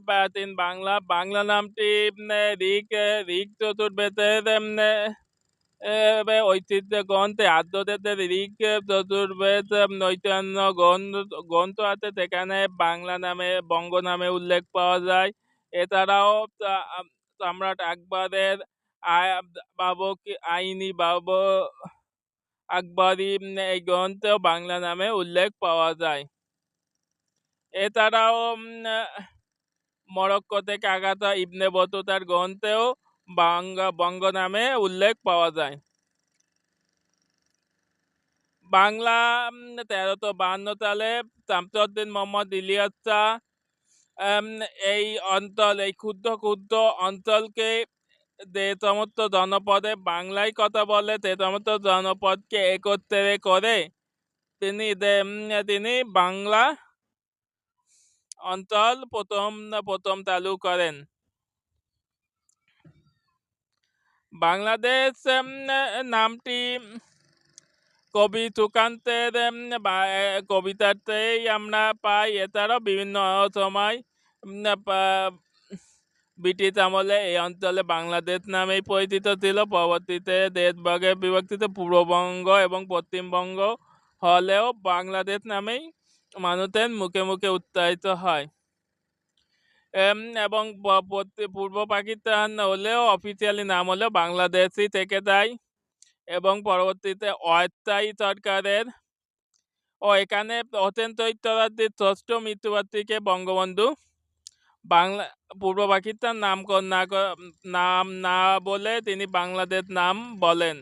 প্রাচীন বাংলা বাংলা নামটি ঋক চতুর্বেদের ঐতিহ্য গ্রন্থে আদ্যদের ঋক চতুর্বেদ নৈতন্য গ্রন্থ আছে, সেখানে বাংলা নামে বঙ্গ নামে উল্লেখ পাওয়া যায়। এছাড়াও সম্রাট আকবরের আইনি আকবরী এই গ্রন্থেও বাংলা নামে উল্লেখ পাওয়া যায়। এছাড়াও মরক্কো থেকে আগত ইবনে বতুতার গ্রন্থেও বঙ্গ নামে উল্লেখ পাওয়া যায়। বাংলা 1352 সালে শামসুদ্দিন মোহাম্মদ ইলিয়াস শাহ এই ক্ষুদ্র ক্ষুদ্র অঞ্চলকে যে সমস্ত জনপদে বাংলায় কথা বলে সে সমস্ত জনপদকে একত্রে করে তিনি বাংলা অঞ্চল প্রথম চালু করেন। বাংলাদেশ নামটি কবি সুকান্তের কবিতাতেই আমরা পাই। এছাড়াও বিভিন্ন সময় ব্রিটিশ আমলে এই অঞ্চলে বাংলাদেশ নামেই পরিচিত ছিল। পরবর্তীতে দেশ ভাগে বিভক্তিতে পূর্ববঙ্গ এবং পশ্চিমবঙ্গ হলেও বাংলাদেশ নামেই মানুষের মুখে মুখে উচ্চারিত হয়। এবং পূর্ব পাকিস্তান হলেও অফিসিয়ালি নাম হলেও বাংলাদেশই থেকে যায়। এবং পরবর্তীতে অস্থায়ী সরকারের এখানে হোসেন শহীদ ষষ্ঠ মৃত্যুবার্ষিকীকে বঙ্গবন্ধু বাংলা পূর্ব পাকিস্তান নাম না বলে তিনি বাংলাদেশ নাম বলেন।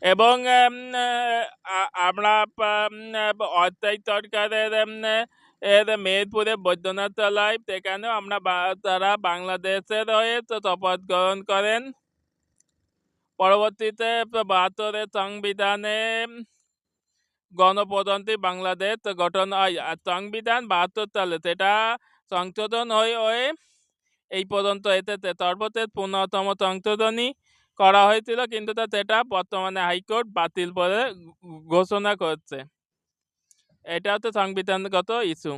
এবং আমরা অস্থায়ী সরকারের মেহেরপুরে বৈদ্যনাথ তলায়, সেখানেও তারা বাংলাদেশের হয়ে শপথ গ্রহণ করেন। পরবর্তীতে 72-এর সংবিধানে গণপ্রজাতন্ত্রী বাংলাদেশ গঠন হয়। আর সংবিধান 72 সালে সেটা সংশোধন হয়ে এই পর্যন্ত এসেছে। সর্বশেষ 15তম সংশোধনী করা হয়েছিল, কিন্তু সেটা বর্তমানে হাইকোর্ট বাতিল করে ঘোষণা করছে। এটা হচ্ছে সংবিধানগত ইস্যু।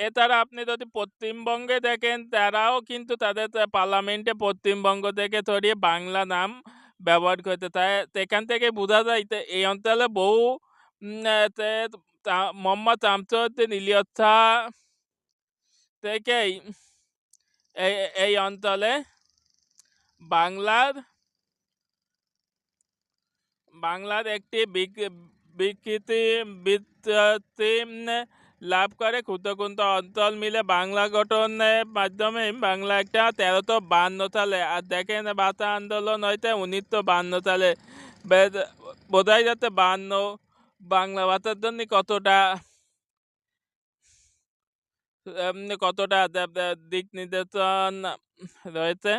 এছাড়া আপনি যদি পশ্চিমবঙ্গে দেখেন, তারাও কিন্তু তাদের পার্লামেন্টে পশ্চিমবঙ্গ থেকে সরিয়ে বাংলা নাম ব্যবহার করতে। তাই সেখান থেকে বোঝা যায় এই অঞ্চলে বহু মোহাম্মদ শামসুদ্দিন ইলিয়াস শাহ থেকেই এই অঞ্চলে বাংলার একটি বিকৃতি লাভ করে। ক্ষুদ্র ক্ষুদ্র অঞ্চল মিলে বাংলা গঠনের মাধ্যমে বাংলা একটা 1352 সালে, আর দেখেন ভাষা আন্দোলন হয়েছে 1952 সালে। বোঝাই যাচ্ছে বাংলা ভাষার জন্য কতটা দিক নির্দেশন রয়েছে।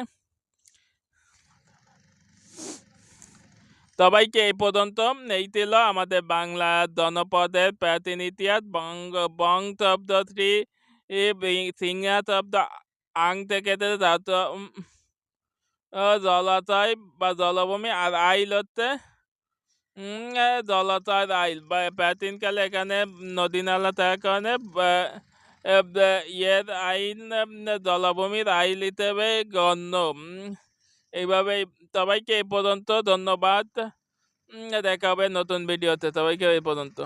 সবাইকে এই পর্যন্ত এই ছিল আমাদের বাংলা জনপদের প্রাচীন ইতিহাস। বং শব্দ সিংহা শব্দ আং থেকে জলাশয় বা জলভূমি, আর আইল হচ্ছে জলাশয়ের আইল। প্রাচীনকালে এখানে নদী নালা থাকার কারণে আইল জলাভূমির আইল হিসেবে গণ্য। এইভাবে সবাইকে এই পর্যন্ত ধন্যবাদ। দেখা হবে নতুন ভিডিওতে। সবাইকে এই পর্যন্ত।